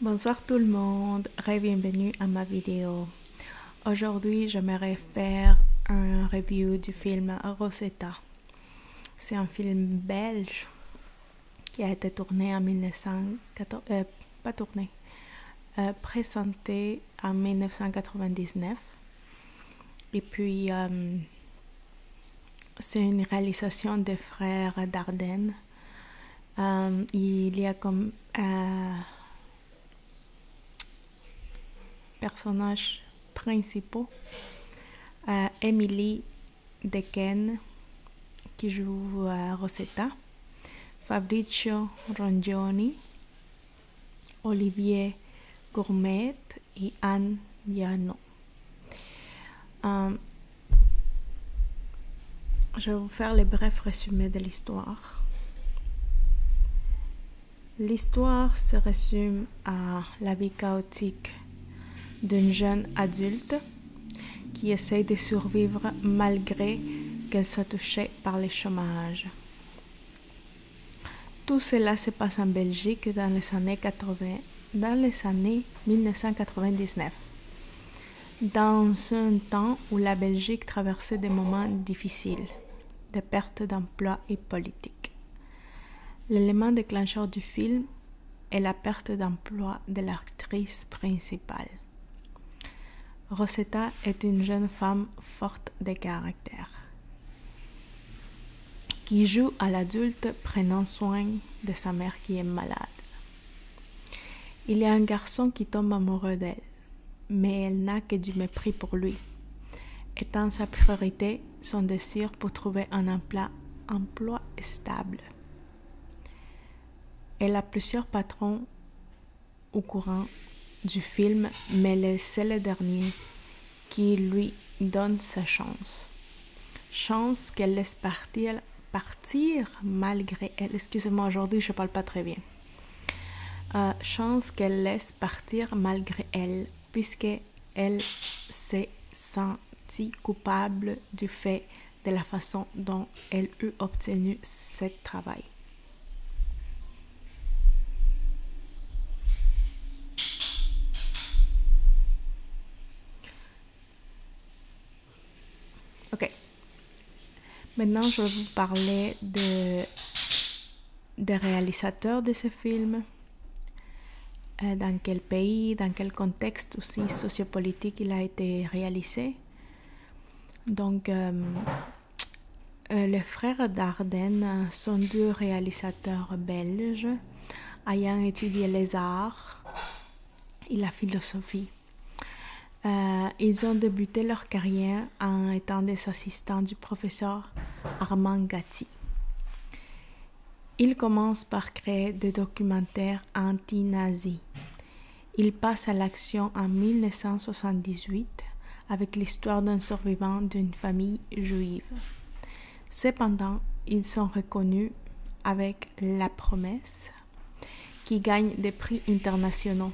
Bonsoir tout le monde, bienvenue à ma vidéo. Aujourd'hui, j'aimerais faire un review du film Rosetta. C'est un film belge qui a été tourné en 1914, pas tourné, présenté en 1999. Et puis, c'est une réalisation des frères Dardenne. Il y a comme personnages principaux Emily Dequesne qui joue Rosetta, Fabrizio Rongioni, Olivier Gourmet et Anne Yano. Je vais vous faire le bref résumé de l'histoire. L'histoire se résume à la vie chaotique d'une jeune adulte qui essaie de survivre malgré qu'elle soit touchée par le chômage. Tout cela se passe en Belgique dans les années 1999, dans un temps où la Belgique traversait des moments difficiles, de perte d'emploi et politique. L'élément déclencheur du film est la perte d'emploi de l'actrice principale. Rosetta est une jeune femme forte de caractère qui joue à l'adulte prenant soin de sa mère qui est malade. Il y a un garçon qui tombe amoureux d'elle, mais elle n'a que du mépris pour lui, étant sa priorité son désir pour trouver un emploi stable. Elle a plusieurs patrons au courant du film, mais c'est le dernier qui lui donne sa chance. Chance qu'elle laisse partir malgré elle. Excusez-moi, aujourd'hui je parle pas très bien. Chance qu'elle laisse partir malgré elle, puisque elle s'est sentie coupable du fait de la façon dont elle eut obtenu ce travail. Ok. Maintenant, je vais vous parler des réalisateurs de ce film, dans quel pays, dans quel contexte aussi sociopolitique il a été réalisé. Donc, les frères Dardenne sont deux réalisateurs belges ayant étudié les arts et la philosophie. Ils ont débuté leur carrière en étant des assistants du professeur Armand Gatti. Ils commencent par créer des documentaires anti-nazis. Ils passent à l'action en 1978 avec l'histoire d'un survivant d'une famille juive. Cependant, ils sont reconnus avec La Promesse, qui gagne des prix internationaux.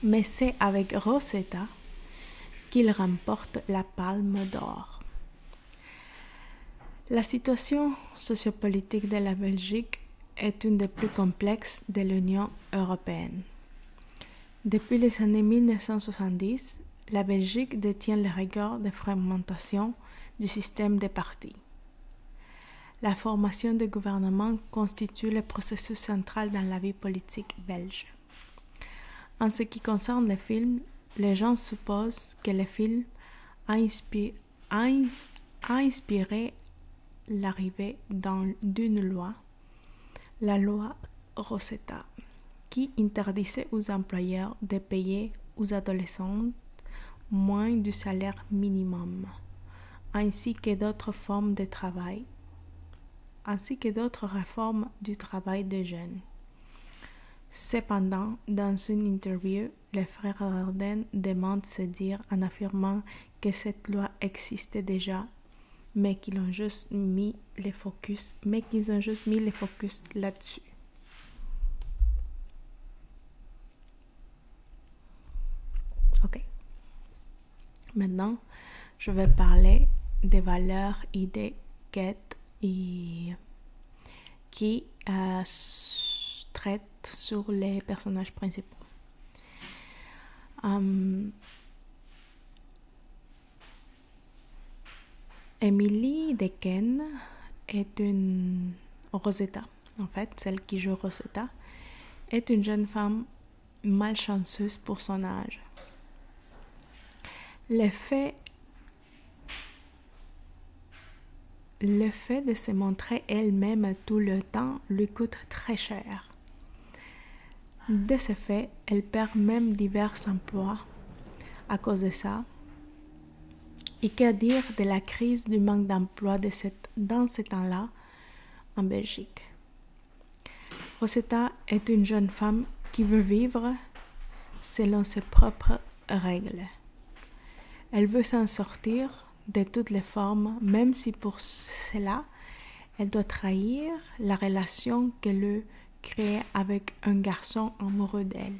Mais c'est avec Rosetta qu'il remporte la Palme d'Or. La situation sociopolitique de la Belgique est une des plus complexes de l'Union européenne. Depuis les années 1970, la Belgique détient le record de fragmentation du système des partis. La formation de gouvernement constitue le processus central dans la vie politique belge. En ce qui concerne le film, les gens supposent que le film a inspiré l'arrivée d'une loi, la loi Rosetta, qui interdisait aux employeurs de payer aux adolescents moins du salaire minimum, ainsi que d'autres formes de travail, ainsi que d'autres réformes du travail des jeunes. Cependant, dans une interview, les frères Dardenne demandent se dire en affirmant que cette loi existait déjà, mais qu'ils ont juste mis le focus là-dessus. Ok. Maintenant, je vais parler des valeurs et des quêtes qui portraite sur les personnages principaux. Emily Dequesne est une Rosetta, en fait, celle qui joue Rosetta, est une jeune femme malchanceuse pour son âge. Le fait de se montrer elle-même tout le temps lui coûte très cher. De ce fait, elle perd même divers emplois à cause de ça. Et que dire de la crise du manque d'emploi dans ce temps-là en Belgique. Rosetta est une jeune femme qui veut vivre selon ses propres règles. Elle veut s'en sortir de toutes les formes, même si pour cela, elle doit trahir la relation qu'elle a créée avec un garçon amoureux d'elle.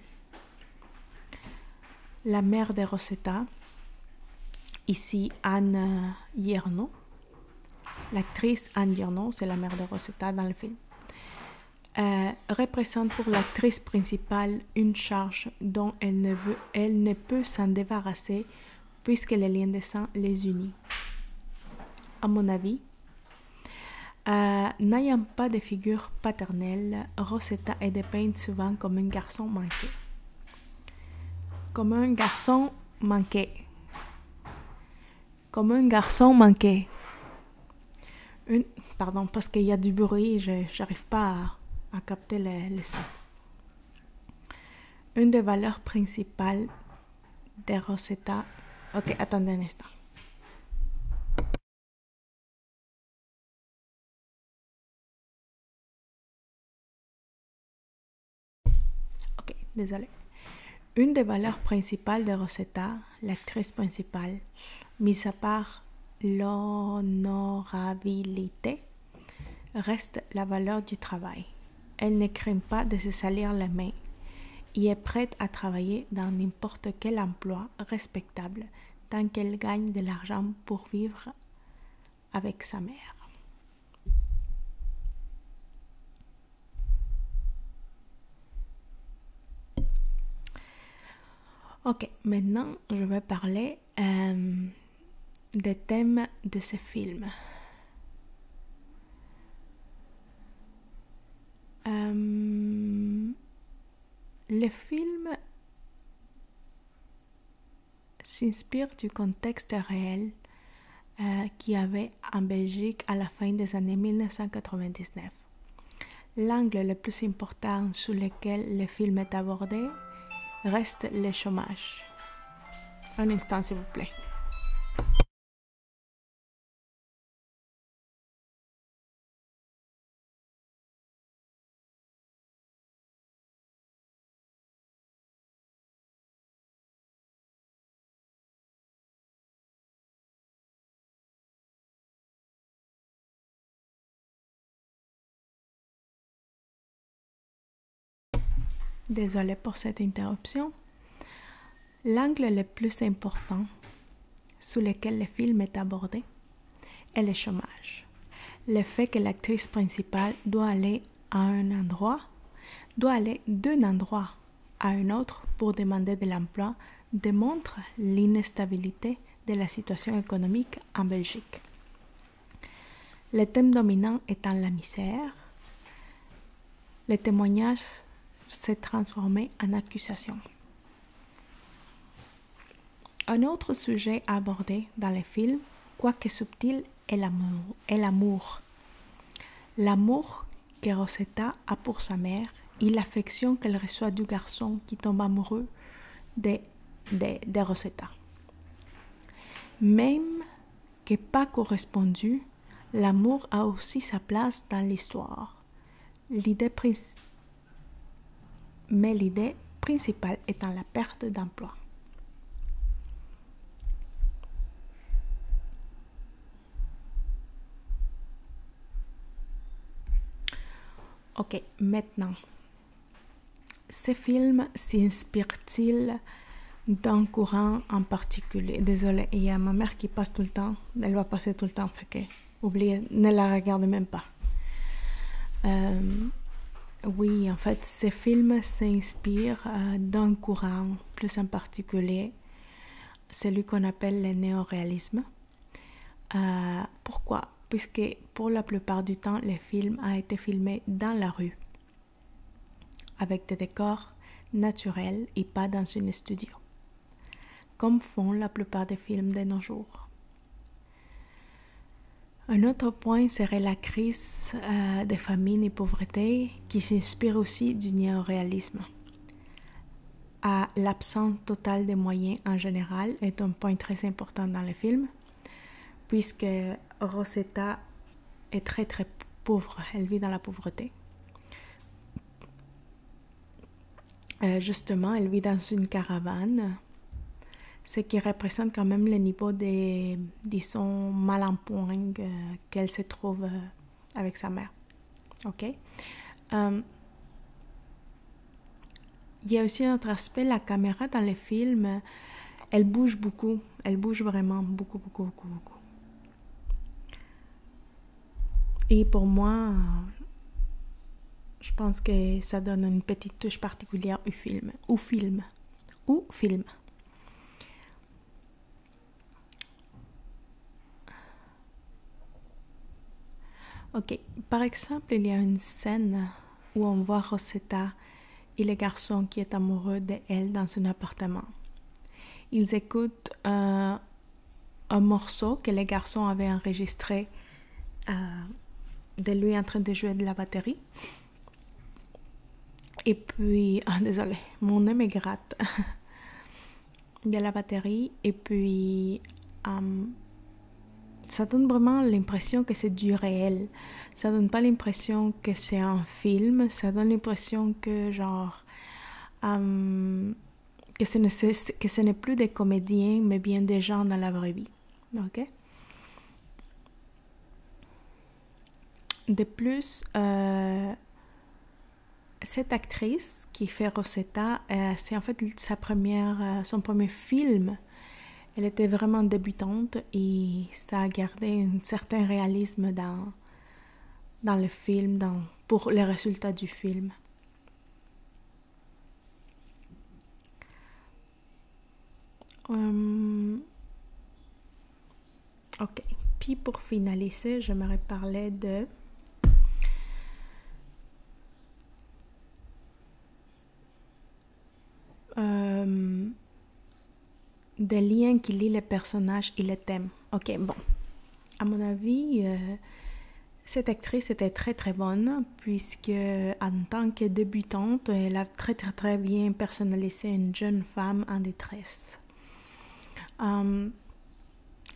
La mère de Rosetta, ici Anne Hiernaut, l'actrice Anne Hiernaut, c'est la mère de Rosetta dans le film, représente pour l'actrice principale une charge dont elle ne peut s'en débarrasser puisque les liens de sang les unit. À mon avis, n'ayant pas de figure paternelle, Rosetta est dépeinte souvent comme un garçon manqué. Comme un garçon manqué. Pardon, parce qu'il y a du bruit, je n'arrive pas à capter les sons. Une des valeurs principales de Rosetta... Ok, attendez un instant. Ok, désolé. Une des valeurs principales de Rosetta, l'actrice principale, mis à part l'honorabilité, reste la valeur du travail. Elle ne craint pas de se salir les mains et est prête à travailler dans n'importe quel emploi respectable tant qu'elle gagne de l'argent pour vivre avec sa mère. Ok, maintenant je vais parler des thèmes de ce film. Le film s'inspire du contexte réel qu'il y avait en Belgique à la fin des années 1999. L'angle le plus important sur lequel le film est abordé reste le chômage. Un instant, s'il vous plaît. Désolée pour cette interruption. L'angle le plus important sur lequel le film est abordé est le chômage. Le fait que l'actrice principale doit aller d'un endroit à un autre pour demander de l'emploi démontre l'instabilité de la situation économique en Belgique. Le thème dominant étant la misère, le témoignage s'est transformé en accusation. Un autre sujet abordé dans le film, quoique subtil, est l'amour. L'amour que Rosetta a pour sa mère et l'affection qu'elle reçoit du garçon qui tombe amoureux de Rosetta. Même que pas correspondu, l'amour a aussi sa place dans l'histoire. Mais l'idée principale étant la perte d'emploi. Ok, maintenant, ce film s'inspire-t-il d'un courant en particulier? Désolée, il y a ma mère qui passe tout le temps, elle va passer tout le temps, fait que oubliez, ne la regardez même pas. Oui, en fait, ce film s'inspire d'un courant plus en particulier, celui qu'on appelle le néoréalisme. Pourquoi? Puisque pour la plupart du temps, le film a été filmé dans la rue, avec des décors naturels et pas dans une studio, comme font la plupart des films de nos jours. Un autre point serait la crise de famine et pauvreté qui s'inspire aussi du néoréalisme. L'absence totale de moyens en général est un point très important dans le film, puisque Rosetta est très très pauvre, elle vit dans la pauvreté. Justement, elle vit dans une caravane, ce qui représente quand même le niveau de, disons, mal en point qu'elle se trouve avec sa mère. Ok? Il y a aussi un autre aspect, la caméra dans les films, elle bouge beaucoup, elle bouge vraiment beaucoup. Et pour moi, je pense que ça donne une petite touche particulière au film. Ok, par exemple, il y a une scène où on voit Rosetta et le garçon qui est amoureux d'elle dans un appartement. Ils écoutent un morceau que le garçon avait enregistré de lui en train de jouer de la batterie. Et puis, désolé, mon nez me gratte de la batterie. Et puis, ça donne vraiment l'impression que c'est du réel. Ça donne pas l'impression que c'est un film. Ça donne l'impression que genre que ce n'est plus des comédiens, mais bien des gens dans la vraie vie. Ok? De plus, cette actrice qui fait Rosetta, c'est en fait son premier film. Elle était vraiment débutante et ça a gardé un certain réalisme dans le film, pour les résultats du film. Ok. Puis pour finaliser, j'aimerais parler des liens qui lient les personnages et les thèmes. Ok, bon. À mon avis, cette actrice était très très bonne puisque en tant que débutante, elle a très très très bien personnalisé une jeune femme en détresse. Elle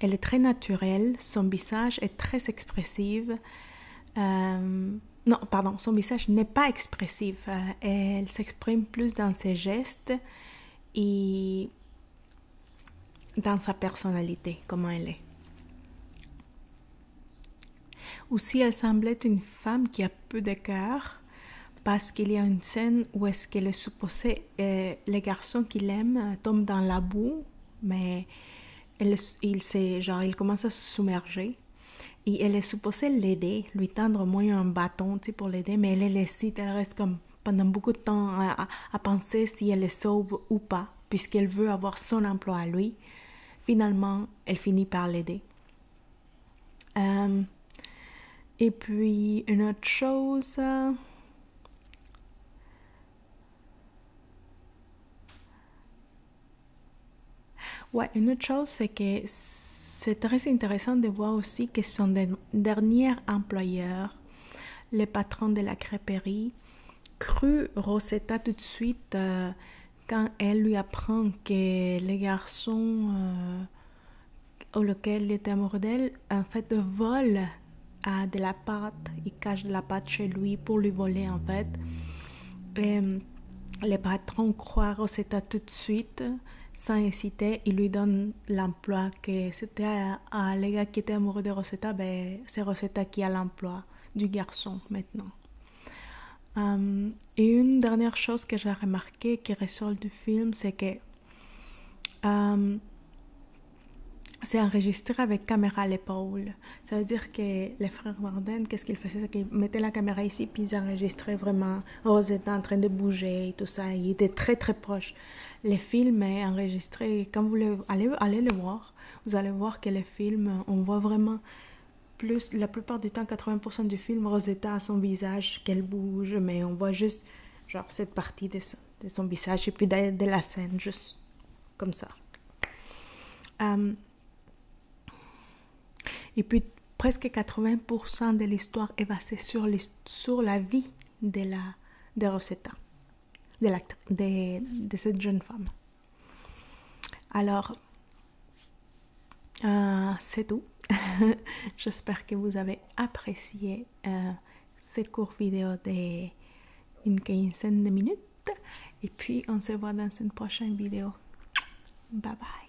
est très naturelle, son visage est très expressif. Non, pardon, son visage n'est pas expressif. Elle s'exprime plus dans ses gestes et dans sa personnalité, comment elle est. Aussi, elle semble être une femme qui a peu de cœur parce qu'il y a une scène où est-ce qu'elle est supposée, le garçon qu'il aime tombe dans la boue, mais il commence à se submerger. Et elle est supposée l'aider, lui tendre au moins un bâton pour l'aider, mais elle hésite, elle reste comme pendant beaucoup de temps à penser si elle le sauve ou pas, puisqu'elle veut avoir son emploi à lui. Finalement, elle finit par l'aider. Et puis, une autre chose... Ouais, une autre chose, c'est que c'est très intéressant de voir aussi que son dernier employeur, le patron de la crêperie, crut Rosetta tout de suite quand elle lui apprend que le garçon auquel il était amoureux d'elle, en fait, vole de la pâte, il cache de la pâte chez lui pour lui voler, en fait. Et, le patron croit Rosetta tout de suite, sans hésiter, il lui donne l'emploi que c'était à les gars qui étaient amoureux de Rosetta, ben c'est Rosetta qui a l'emploi du garçon maintenant. Et une dernière chose que j'ai remarqué qui ressort du film, c'est que c'est enregistré avec caméra à l'épaule. Ça veut dire que les frères Dardenne, qu'est-ce qu'ils faisaient? C'est qu'ils mettaient la caméra ici, puis ils enregistraient vraiment Rosetta en train de bouger et tout ça. Ils étaient très très proches. Le film est enregistré, quand vous allez le voir, vous allez voir que le film, on voit vraiment plus, la plupart du temps, 80% du film, Rosetta a son visage, qu'elle bouge, mais on voit juste genre cette partie de son visage et puis de la scène, juste comme ça. Et puis, presque 80% de l'histoire est basée sur la vie de Rosetta, de cette jeune femme. Alors, c'est tout. J'espère que vous avez apprécié ce court vidéo d'une quinzaine de minutes. Et puis, on se voit dans une prochaine vidéo. Bye bye.